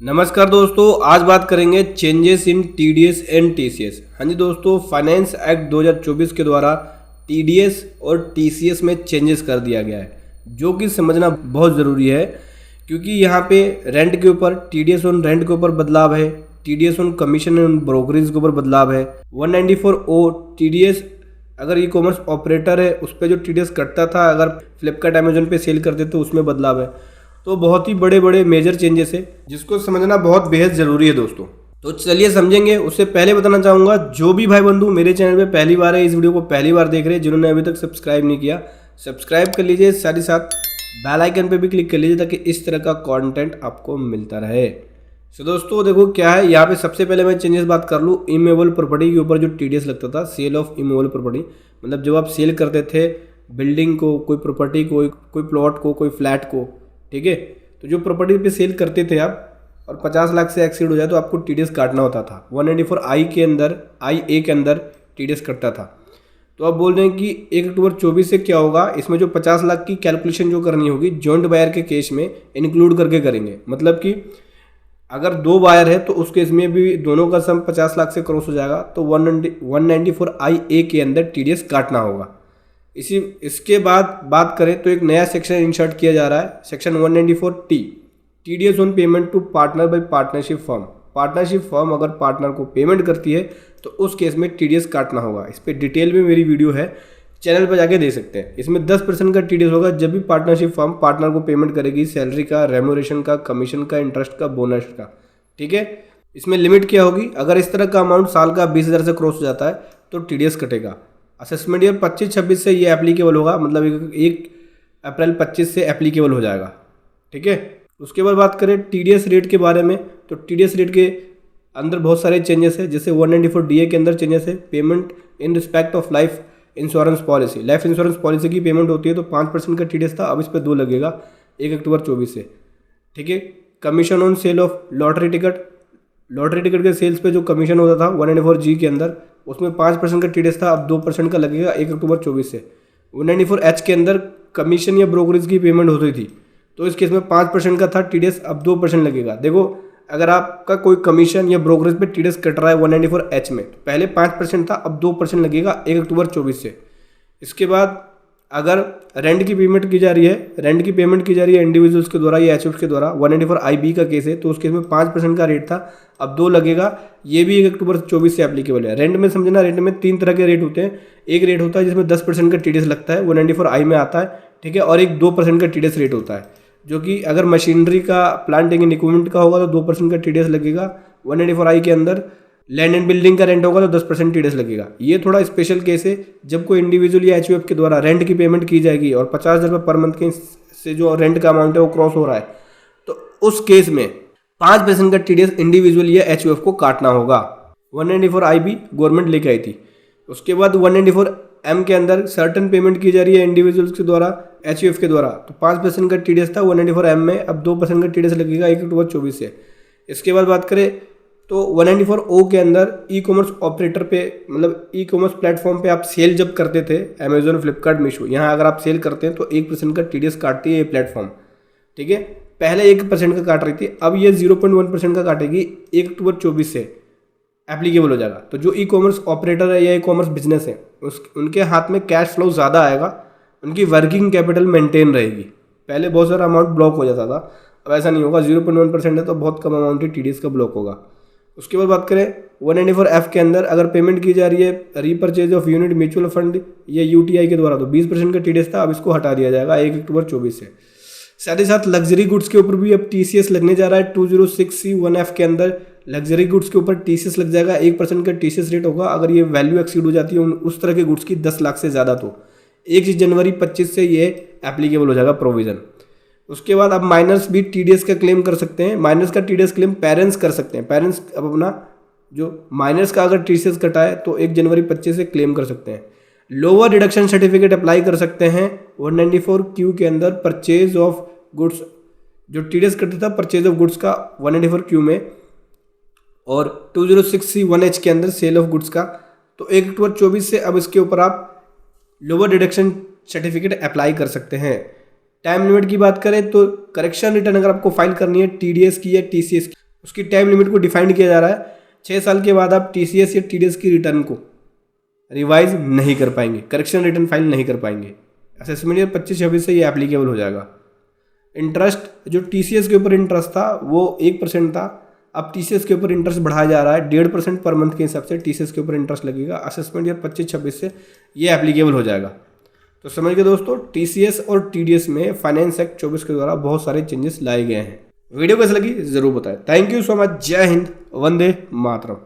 नमस्कार दोस्तों, आज बात करेंगे changes in TDS and TCS. हाँ जी दोस्तों, फाइनेंस एक्ट 2024 के द्वारा टीडीएस और टीसीएस में चेंजेस कर दिया गया है, जो कि समझना बहुत ज़रूरी है क्योंकि यहाँ पे रेंट के ऊपर टीडीएस ऑन रेंट के ऊपर बदलाव है, TDS on commission and brokerage के ऊपर बदलाव है। 194O टीडीएस अगर ई कॉमर्स ऑपरेटर है उस पर जो टीडीएस कटता था, अगर फ्लिपकार्ट अमेजोन पे सेल करते तो उसमें बदलाव है। तो बहुत ही बड़े बड़े मेजर चेंजेस है जिसको समझना बहुत बेहद ज़रूरी है दोस्तों। तो चलिए समझेंगे। उससे पहले बताना चाहूँगा, जो भी भाई बंधु मेरे चैनल पे पहली बार है, इस वीडियो को पहली बार देख रहे हैं, जिन्होंने अभी तक सब्सक्राइब नहीं किया सब्सक्राइब कर लीजिए, साथ ही साथ बेल आइकन पे भी क्लिक कर लीजिए ताकि इस तरह का कंटेंट आपको मिलता रहे। तो दोस्तों देखो क्या है यहाँ पे। सबसे पहले मैं चेंजेस बात कर लूँ। इमूवेबल प्रॉपर्टी के ऊपर जो टीडीएस लगता था, सेल ऑफ इमूवेबल प्रॉपर्टी, मतलब जब आप सेल करते थे बिल्डिंग को, कोई प्रॉपर्टी को, कोई प्लॉट को, कोई फ्लैट को, ठीक है, तो जो प्रॉपर्टी पे सेल करते थे आप और 50 लाख से एक्सीड हो जाए तो आपको टीडीएस काटना होता था। 194I के अंदर, IA के अंदर टीडीएस कटता था। तो आप बोल रहे हैं कि 1 अक्टूबर 24 से क्या होगा, इसमें जो 50 लाख की कैलकुलेशन जो करनी होगी जॉइंट बायर के केस में इंक्लूड करके करेंगे। मतलब कि अगर 2 बायर है तो उस केस में भी दोनों का सम 50 लाख से क्रॉस हो जाएगा तो 194IA के अंदर टीडीएस काटना होगा। इसके बाद बात करें तो एक नया सेक्शन इंसर्ट किया जा रहा है, section 194T, TDS on payment to partner by partnership firm. Partnership firm अगर पार्टनर को पेमेंट करती है तो उस केस में टीडीएस काटना होगा। इस पर डिटेल में मेरी वीडियो है, चैनल पर जाके देख सकते हैं। इसमें 10% का टीडीएस होगा जब भी पार्टनरशिप फर्म पार्टनर को पेमेंट करेगी, सैलरी का, रेम्यूनरेशन का, कमीशन का, इंटरेस्ट का, बोनस का, ठीक है। इसमें लिमिट क्या होगी, अगर इस तरह का अमाउंट साल का 20,000 से क्रॉस हो जाता है तो टीडीएस कटेगा। असेसमेंट ईयर 25-26 से ये एप्लीकेबल होगा, मतलब 1 अप्रैल 25 से एप्लीकेबल हो जाएगा, ठीक है। उसके बाद बात करें टीडीएस रेट के बारे में, तो टीडीएस रेट के अंदर बहुत सारे चेंजेस है। जैसे 194DA के अंदर चेंजेस है, payment in respect of life insurance policy. Life insurance policy की पेमेंट होती है तो 5% का टीडीएस था, अब इस पर 2 लगेगा 1 अक्टूबर 24 से, ठीक है। Commission on sale of lottery ticket, lottery ticket के सेल्स पे जो कमीशन होता था 194G के अंदर, उसमें 5% का टीडीएस था, अब 2% का लगेगा 1 अक्टूबर 24 से। 194H के अंदर कमीशन या ब्रोकरेज की पेमेंट होती थी तो इस केस में 5% का था टीडीएस, अब 2% लगेगा। देखो अगर आपका कोई कमीशन या ब्रोकरेज पे टीडीएस कट रहा है 194H में, तो पहले 5% था, अब 2% लगेगा 1 अक्टूबर 24 से। इसके बाद अगर रेंट की पेमेंट की जा रही है, इंडिविजुअल्स के द्वारा या एचओएफ के द्वारा, 194IB का केस है तो उस केस में 5% का रेट था, अब 2 लगेगा। ये भी 1 अक्टूबर 24 से एप्लीकेबल है। रेंट में समझना, रेंट में 3 तरह के रेट होते हैं। एक रेट होता है जिसमें 10% का टीडीएस लगता है, 194I में आता है, ठीक है। और एक 2% का टीडीएस रेट होता है, जो कि अगर मशीनरी का, प्लांटिंग एंड इक्विपमेंट का होगा तो 2% का टीडीएस लगेगा। 194I के अंदर लैंड एंड बिल्डिंग का रेंट होगा तो 10% टीडीएस लगेगा। ये थोड़ा स्पेशल केस है, जब कोई इंडिविजुअल या एचयूएफ के द्वारा रेंट की पेमेंट की जाएगी और 50,000 रुपये पर मंथ के से जो रेंट का अमाउंट है वो क्रॉस हो रहा है, तो उस केस में 5% का टीडीएस इंडिविजुअल या एचयूएफ को काटना होगा। 194IB गवर्नमेंट लेके आई थी। उसके बाद 194M के अंदर सर्टन पेमेंट की जा रही है इंडिविजुअल्स के द्वारा, एचयूएफ के द्वारा, तो 5% का टीडीएस था 194M में, अब 2% का टीडीएस लगेगा 1 अक्टूबर 24 से। इसके बाद बात करें तो 194O के अंदर ई कॉमर्स ऑपरेटर पे, मतलब ई कॉमर्स प्लेटफॉर्म पे आप सेल जब करते थे, अमेजोन, फ्लिपकार्ट, मीशो, यहाँ अगर आप सेल करते हैं तो 1% का टीडीएस काटती है ये प्लेटफॉर्म, ठीक है। पहले 1% का काट रही थी, अब ये 0.1% का काटेगी, 1 अक्टूबर 24 से एप्लीकेबल हो जाएगा। तो जो ई कॉमर्स ऑपरेटर है या ई कॉमर्स बिजनेस है उनके हाथ में कैश फ्लो ज़्यादा आएगा, उनकी वर्किंग कैपिटल मेंटेन रहेगी। पहले बहुत सारा अमाउंट ब्लॉक हो जाता था, अब ऐसा नहीं होगा। 0.1% है तो बहुत कम अमाउंट ही टीडीएस का ब्लॉक होगा। उसके बाद बात करें 194F के अंदर अगर पेमेंट की जा रही है repurchase of unit mutual fund या यूटीआई के द्वारा, तो 20% का टीडीएस था, अब इसको हटा दिया जाएगा 1 अक्टूबर 24 से। साथ ही साथ लग्जरी गुड्स के ऊपर भी अब टीसीएस लगने जा रहा है। 206C1F के अंदर लग्जरी गुड्स के ऊपर टीसीएस लग जाएगा, 1% का टीसीएस रेट होगा अगर ये वैल्यू एक्सीड हो जाती है उस तरह के गुड्स की 10 लाख से ज़्यादा, तो 1 जनवरी 25 से ये एप्लीकेबल हो जाएगा प्रोविज़न। उसके बाद अब माइनर्स भी टीडीएस का क्लेम कर सकते हैं। माइनर्स का टीडीएस क्लेम पेरेंट्स कर सकते हैं। पेरेंट्स अब अपना जो माइनर्स का अगर टीसीएस कटा है तो 1 जनवरी 25 से क्लेम कर सकते हैं। लोअर डिडक्शन सर्टिफिकेट अप्लाई कर सकते हैं 194Q के अंदर परचेज ऑफ गुड्स, जो टीडीएस कटा था परचेज ऑफ गुड्स का 194Q में, और 206C1H के अंदर सेल ऑफ गुड्स का, तो 1 अक्टूबर 24 से अब इसके ऊपर आप लोअर डिडक्शन सर्टिफिकेट अप्लाई कर सकते हैं। टाइम लिमिट की बात करें तो करेक्शन रिटर्न अगर आपको फाइल करनी है टीडीएस की या टीसीएस की, उसकी टाइम लिमिट को डिफाइंड किया जा रहा है। 6 साल के बाद आप TCS या TDS की रिटर्न को रिवाइज नहीं कर पाएंगे, करेक्शन रिटर्न फाइल नहीं कर पाएंगे। असेसमेंट ईयर 25-26 से ये एप्लीकेबल हो जाएगा। इंटरेस्ट जो TCS के ऊपर इंटरेस्ट था वो 1% था, अब TCS के ऊपर इंटरेस्ट बढ़ाया जा रहा है 1.5% पर मंथ के हिसाब से TCS के ऊपर इंटरेस्ट लगेगा। असेसमेंट ईयर 25-26 से ये एप्लीकेबल हो जाएगा। तो समझ गए दोस्तों, TCS और TDS में फाइनेंस एक्ट 24 के द्वारा बहुत सारे चेंजेस लाए गए हैं। वीडियो कैसे लगी जरूर बताएं। Thank you so much. जय हिंद, वंदे मातरम।